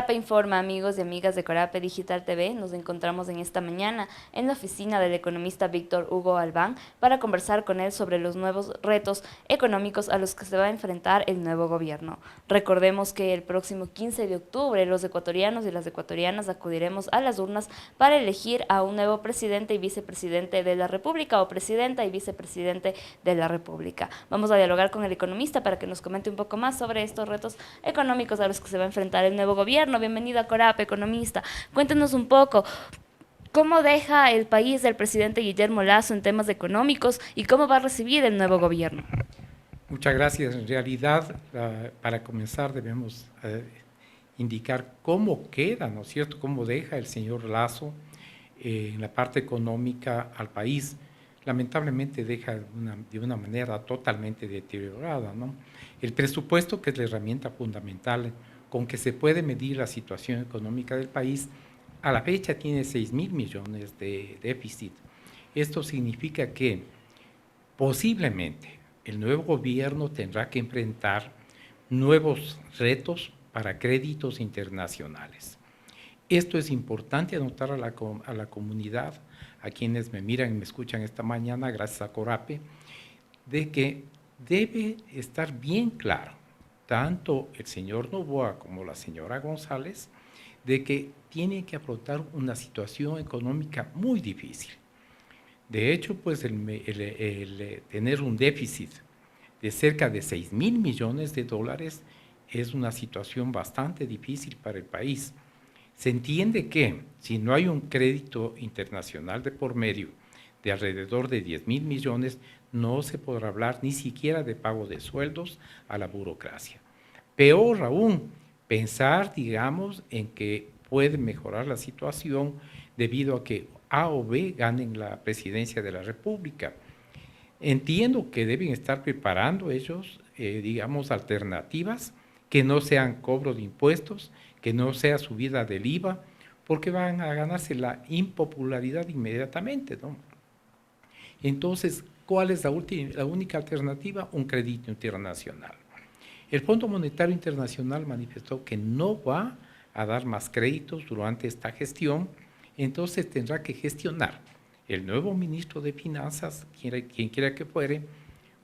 Corape informa, amigos y amigas de Corape Digital TV. Nos encontramos en esta mañana en la oficina del economista Víctor Hugo Albán para conversar con él sobre los nuevos retos económicos a los que se va a enfrentar el nuevo gobierno. Recordemos que el próximo 15 de octubre los ecuatorianos y las ecuatorianas acudiremos a las urnas para elegir a un nuevo presidente y vicepresidente de la República o presidenta y vicepresidente de la República. Vamos a dialogar con el economista para que nos comente un poco más sobre estos retos económicos a los que se va a enfrentar el nuevo gobierno. Bienvenido a Corape, economista. Cuéntenos un poco, ¿cómo deja el país del presidente Guillermo Lasso en temas económicos y cómo va a recibir el nuevo gobierno? Muchas gracias. En realidad, para comenzar debemos indicar cómo queda, ¿no es cierto?, cómo deja el señor Lasso en la parte económica al país. Lamentablemente deja de una manera totalmente deteriorada, ¿no? El presupuesto, que es la herramienta fundamental con que se puede medir la situación económica del país, a la fecha tiene 6.000 millones de déficit. Esto significa que posiblemente el nuevo gobierno tendrá que enfrentar nuevos retos para créditos internacionales. Esto es importante anotar a la comunidad, a quienes me miran y me escuchan esta mañana, gracias a Corape, de que debe estar bien claro, tanto el señor Noboa como la señora González, de que tienen que afrontar una situación económica muy difícil. De hecho, pues el tener un déficit de cerca de 6.000 millones de dólares es una situación bastante difícil para el país. Se entiende que si no hay un crédito internacional de por medio de alrededor de 10.000 millones, no se podrá hablar ni siquiera de pago de sueldos a la burocracia. Peor aún, pensar, digamos, en que puede mejorar la situación debido a que A o B ganen la presidencia de la República. Entiendo que deben estar preparando ellos, digamos, alternativas que no sean cobro de impuestos, que no sea subida del IVA, porque van a ganarse la impopularidad inmediatamente, ¿no? Entonces, ¿cuál es la única alternativa? Un crédito internacional. El Fondo Monetario Internacional manifestó que no va a dar más créditos durante esta gestión, entonces tendrá que gestionar el nuevo ministro de Finanzas, quien quiera que fuere,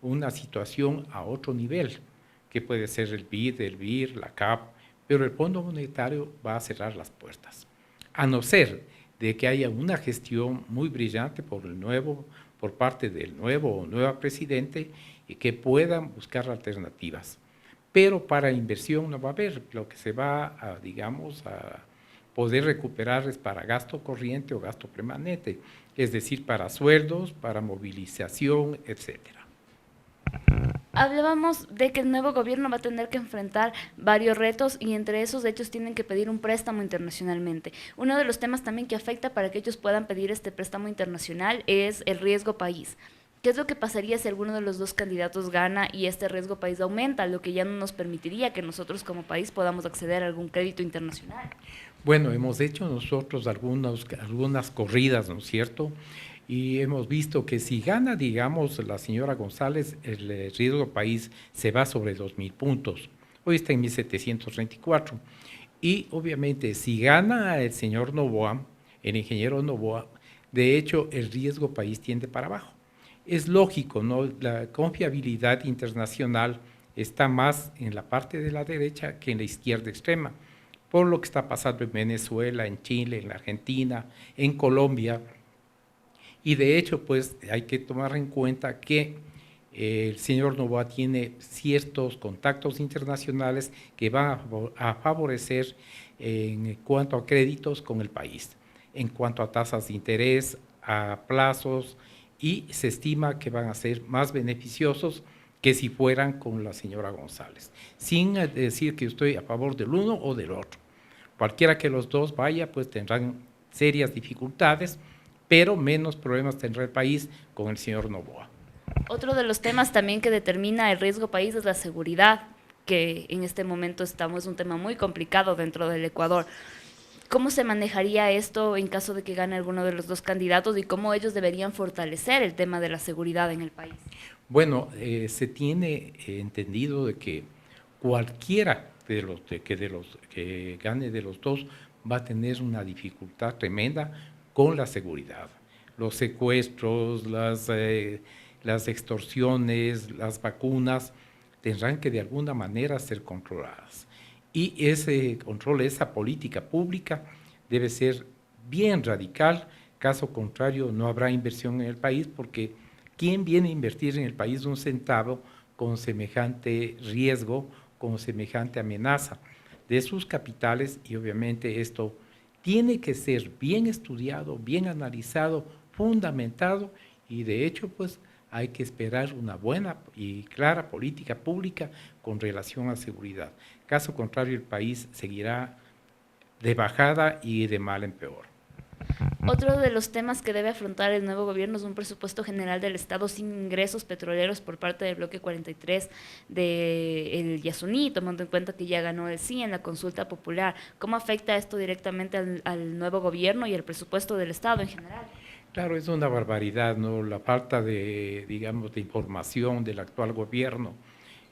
una situación a otro nivel, que puede ser el BID, el BIR, la CAP, pero el Fondo Monetario va a cerrar las puertas, a no ser de que haya una gestión muy brillante por parte del nuevo o nueva presidente y que puedan buscar alternativas. Pero para inversión no va a haber, lo que se va a, digamos, a poder recuperar es para gasto corriente o gasto permanente, es decir, para sueldos, para movilización, etcétera. Hablábamos de que el nuevo gobierno va a tener que enfrentar varios retos y entre esos hechos tienen que pedir un préstamo internacionalmente. Uno de los temas también que afecta para que ellos puedan pedir este préstamo internacional es el riesgo país. ¿Qué es lo que pasaría si alguno de los dos candidatos gana y este riesgo país aumenta, lo que ya no nos permitiría que nosotros como país podamos acceder a algún crédito internacional? Bueno, hemos hecho nosotros algunas corridas, ¿no es cierto? Y hemos visto que si gana, digamos, la señora González, el riesgo país se va sobre 2.000 puntos. Hoy está en 1.734. Y obviamente, si gana el señor Noboa, el ingeniero Noboa, de hecho, el riesgo país tiende para abajo. Es lógico, ¿no? La confiabilidad internacional está más en la parte de la derecha que en la izquierda extrema, por lo que está pasando en Venezuela, en Chile, en la Argentina, en Colombia. Y de hecho, pues hay que tomar en cuenta que el señor Noboa tiene ciertos contactos internacionales que van a favorecer en cuanto a créditos con el país, en cuanto a tasas de interés, a plazos, y se estima que van a ser más beneficiosos que si fueran con la señora González, sin decir que estoy a favor del uno o del otro. Cualquiera que los dos vaya, pues tendrán serias dificultades, pero menos problemas tendrá el país con el señor Noboa. Otro de los temas también que determina el riesgo país es la seguridad, que en este momento es un tema muy complicado dentro del Ecuador. ¿Cómo se manejaría esto en caso de que gane alguno de los dos candidatos y cómo ellos deberían fortalecer el tema de la seguridad en el país? Bueno, se tiene entendido de que cualquiera que gane de los dos va a tener una dificultad tremenda con la seguridad. Los secuestros, las extorsiones, las vacunas, tendrán que de alguna manera ser controladas. Y ese control, esa política pública debe ser bien radical, caso contrario no habrá inversión en el país, porque ¿quién viene a invertir en el país un centavo con semejante riesgo, con semejante amenaza de sus capitales? Y obviamente esto tiene que ser bien estudiado, bien analizado, fundamentado, y de hecho pues hay que esperar una buena y clara política pública con relación a seguridad. Caso contrario, el país seguirá de bajada y de mal en peor. Otro de los temas que debe afrontar el nuevo gobierno es un presupuesto general del Estado sin ingresos petroleros por parte del bloque 43 del Yasuní, tomando en cuenta que ya ganó el sí en la consulta popular. ¿Cómo afecta esto directamente al nuevo gobierno y al presupuesto del Estado en general? Claro, es una barbaridad, ¿no? La falta de, digamos, de información del actual gobierno.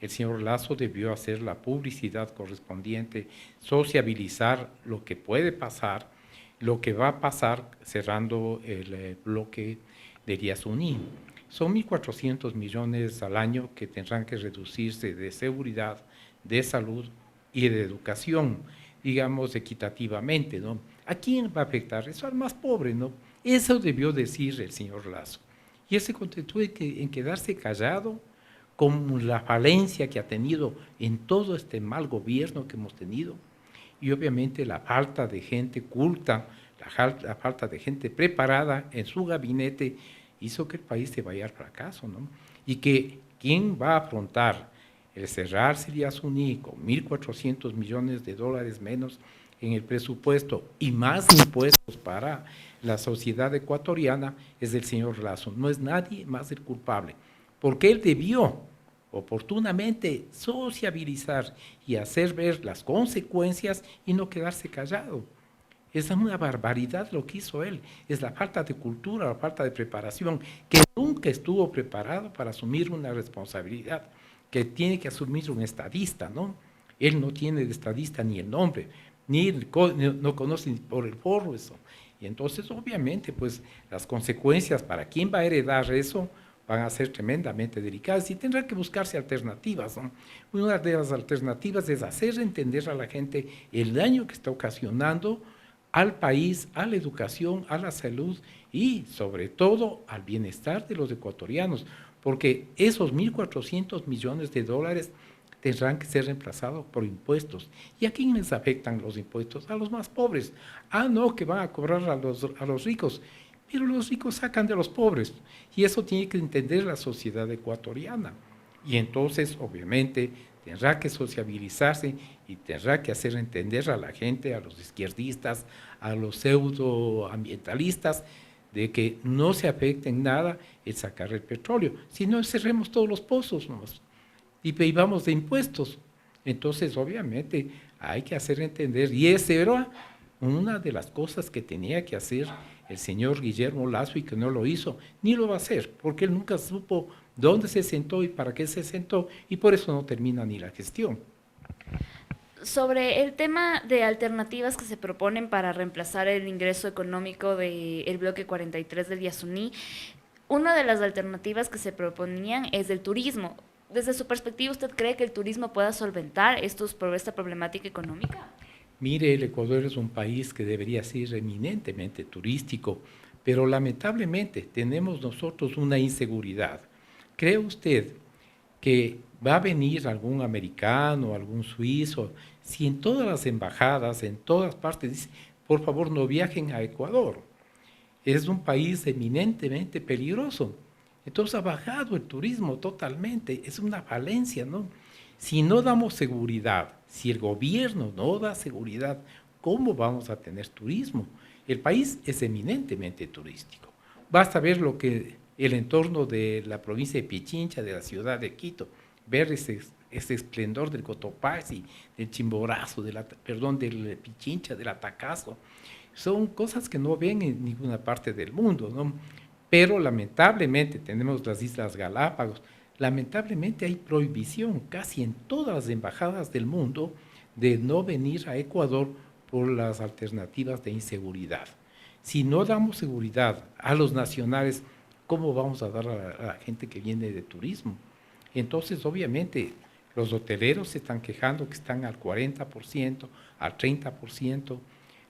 El señor Lasso debió hacer la publicidad correspondiente, sociabilizar lo que puede pasar, lo que va a pasar cerrando el bloque de Yasuní. Son 1.400 millones al año que tendrán que reducirse de seguridad, de salud y de educación, digamos, equitativamente, ¿no? ¿A quién va a afectar? Eso al más pobre, ¿no? Eso debió decir el señor Lasso. Y él se contentó en quedarse callado con la falencia que ha tenido en todo este mal gobierno que hemos tenido, y obviamente la falta de gente culta, la falta de gente preparada en su gabinete hizo que el país se vaya al fracaso, ¿no? Y que quién va a afrontar el cerrarse el Yasuní con 1.400 millones de dólares menos en el presupuesto y más impuestos para la sociedad ecuatoriana es el señor Lasso, no es nadie más el culpable, porque él debió oportunamente sociabilizar y hacer ver las consecuencias y no quedarse callado. Es una barbaridad lo que hizo él, es la falta de cultura, la falta de preparación, que nunca estuvo preparado para asumir una responsabilidad que tiene que asumir un estadista, ¿no? Él no tiene de estadista ni el nombre, no conoce ni por el forro eso. Y entonces, obviamente, pues las consecuencias para quién va a heredar eso van a ser tremendamente delicadas y tendrá que buscarse alternativas, ¿no? Una de las alternativas es hacer entender a la gente el daño que está ocasionando al país, a la educación, a la salud y sobre todo al bienestar de los ecuatorianos, porque esos 1.400 millones de dólares tendrán que ser reemplazados por impuestos. ¿Y a quién les afectan los impuestos? A los más pobres. Ah, no, que van a cobrar a los ricos, pero los ricos sacan de los pobres y eso tiene que entender la sociedad ecuatoriana. Y entonces, obviamente, tendrá que sociabilizarse y tendrá que hacer entender a la gente, a los izquierdistas, a los pseudoambientalistas, de que no se afecte en nada el sacar el petróleo. Si no, cerremos todos los pozos nomás y vivamos de impuestos. Entonces, obviamente, hay que hacer entender, y esa era una de las cosas que tenía que hacer el señor Guillermo Lasso y que no lo hizo, ni lo va a hacer, porque él nunca supo dónde se sentó y para qué se sentó, y por eso no termina ni la gestión. Sobre el tema de alternativas que se proponen para reemplazar el ingreso económico del bloque 43 del Yasuní, una de las alternativas que se proponían es el turismo. Desde su perspectiva, ¿usted cree que el turismo pueda solventar esta problemática económica? Mire, el Ecuador es un país que debería ser eminentemente turístico, pero lamentablemente tenemos nosotros una inseguridad. ¿Cree usted que va a venir algún americano, algún suizo, si en todas las embajadas, en todas partes, dice, por favor no viajen a Ecuador? Es un país eminentemente peligroso. Entonces ha bajado el turismo totalmente, es una falencia, ¿no? Si no damos seguridad, si el gobierno no da seguridad, ¿cómo vamos a tener turismo? El país es eminentemente turístico. Basta ver el entorno de la provincia de Pichincha, de la ciudad de Quito, ver ese esplendor del Cotopaxi, del Chimborazo, del Pichincha, del Atacazo. Son cosas que no ven en ninguna parte del mundo, ¿no? Pero lamentablemente tenemos las Islas Galápagos, lamentablemente hay prohibición casi en todas las embajadas del mundo de no venir a Ecuador por las alternativas de inseguridad. Si no damos seguridad a los nacionales, ¿cómo vamos a dar a la gente que viene de turismo? Entonces, obviamente, los hoteleros se están quejando que están al 40%, al 30%.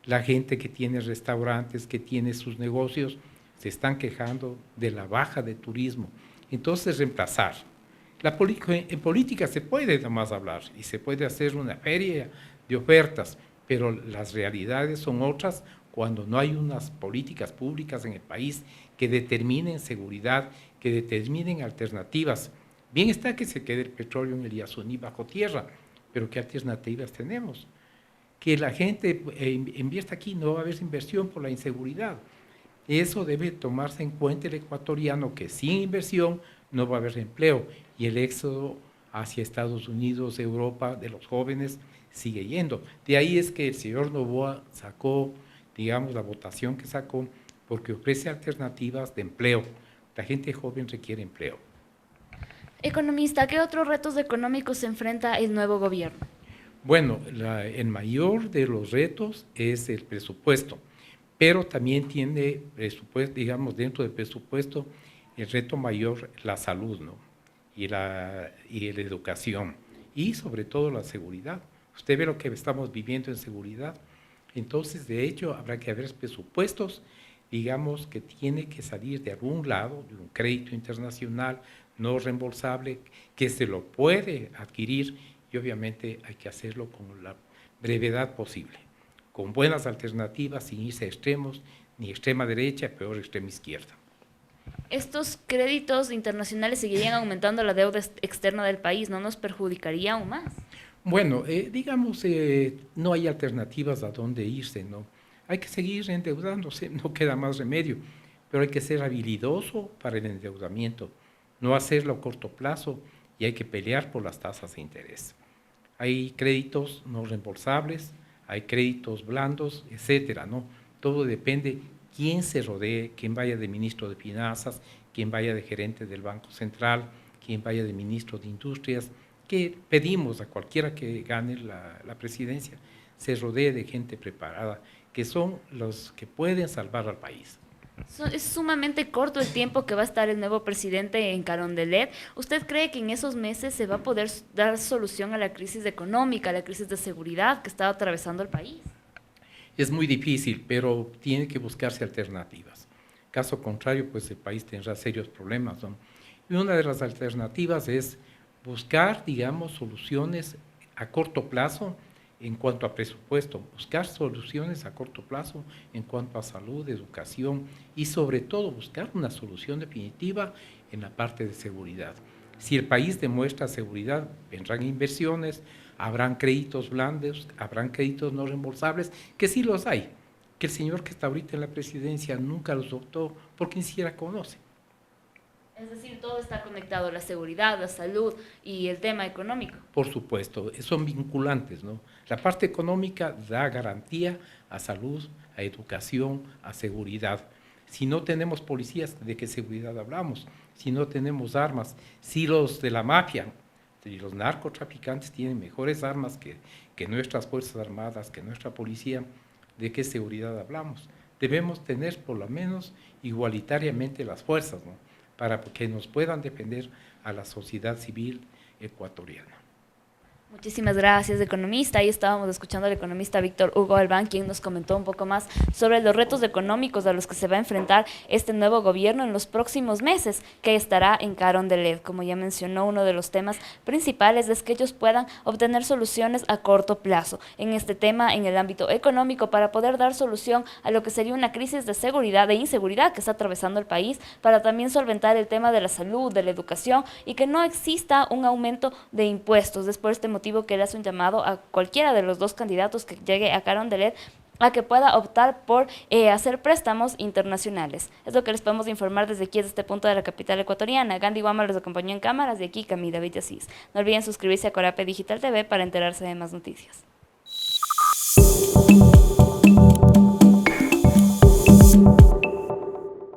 La gente que tiene restaurantes, que tiene sus negocios, se están quejando de la baja de turismo. Entonces, reemplazar. En política se puede nada más hablar y se puede hacer una feria de ofertas, pero las realidades son otras cuando no hay unas políticas públicas en el país que determinen seguridad, que determinen alternativas. Bien está que se quede el petróleo en el Yasuní bajo tierra, pero ¿qué alternativas tenemos? Que la gente invierta aquí, no va a haber inversión por la inseguridad. Eso debe tomarse en cuenta el ecuatoriano, que sin inversión no va a haber empleo, y el éxodo hacia Estados Unidos, Europa, de los jóvenes, sigue yendo. De ahí es que el señor Noboa sacó, digamos, la votación que sacó, porque ofrece alternativas de empleo. La gente joven requiere empleo. Economista, ¿qué otros retos económicos se enfrenta el nuevo gobierno? Bueno, el mayor de los retos es el presupuesto, pero también tiene presupuesto, digamos, dentro del presupuesto, el reto mayor, la salud, ¿no? Y la educación, y sobre todo la seguridad. Usted ve lo que estamos viviendo en seguridad. Entonces, de hecho, habrá que haber presupuestos, digamos, que tiene que salir de algún lado, de un crédito internacional no reembolsable, que se lo puede adquirir, y obviamente hay que hacerlo con la brevedad posible, con buenas alternativas, sin irse a extremos, ni extrema derecha, peor extrema izquierda. Estos créditos internacionales seguirían aumentando la deuda externa del país, ¿no nos perjudicaría aún más? Bueno, digamos, no hay alternativas a dónde irse, ¿no? Hay que seguir endeudándose, no queda más remedio, pero hay que ser habilidoso para el endeudamiento, no hacerlo a corto plazo, y hay que pelear por las tasas de interés. Hay créditos no reembolsables, hay créditos blandos, etcétera, ¿no? Todo depende quién se rodee, quién vaya de ministro de Finanzas, quién vaya de gerente del Banco Central, quién vaya de ministro de Industrias, que pedimos a cualquiera que gane la presidencia, se rodee de gente preparada, que son los que pueden salvar al país. Es sumamente corto el tiempo que va a estar el nuevo presidente en Carondelet. ¿Usted cree que en esos meses se va a poder dar solución a la crisis económica, a la crisis de seguridad que está atravesando el país? Es muy difícil, pero tiene que buscarse alternativas. Caso contrario, pues el país tendrá serios problemas, ¿no? Y una de las alternativas es buscar, digamos, soluciones a corto plazo en cuanto a presupuesto, buscar soluciones a corto plazo en cuanto a salud, educación y sobre todo buscar una solución definitiva en la parte de seguridad. Si el país demuestra seguridad, vendrán inversiones, habrán créditos blandos, habrán créditos no reembolsables, que sí los hay, que el señor que está ahorita en la presidencia nunca los optó porque ni siquiera conoce. Es decir, todo está conectado, la seguridad, la salud y el tema económico. Por supuesto, son vinculantes, ¿no? La parte económica da garantía a salud, a educación, a seguridad. Si no tenemos policías, ¿de qué seguridad hablamos? Si no tenemos armas, si los de la mafia y los narcotraficantes tienen mejores armas que nuestras Fuerzas Armadas, que nuestra policía, ¿de qué seguridad hablamos? Debemos tener por lo menos igualitariamente las fuerzas, ¿no?, para que nos puedan defender a la sociedad civil ecuatoriana. Muchísimas gracias, economista. Ahí estábamos escuchando al economista Víctor Hugo Albán, quien nos comentó un poco más sobre los retos económicos a los que se va a enfrentar este nuevo gobierno en los próximos meses, que estará en Carondelet. Como ya mencionó, uno de los temas principales es que ellos puedan obtener soluciones a corto plazo en este tema, en el ámbito económico, para poder dar solución a lo que sería una crisis de seguridad, de inseguridad que está atravesando el país, para también solventar el tema de la salud, de la educación, y que no exista un aumento de impuestos. Es por este motivo que le hace un llamado a cualquiera de los dos candidatos que llegue a Carondelet a que pueda optar por hacer préstamos internacionales. Es lo que les podemos informar desde aquí, desde este punto de la capital ecuatoriana. Gandhi Guama los acompañó en cámaras, de aquí Camila Villasís. No olviden suscribirse a Corape Digital TV para enterarse de más noticias.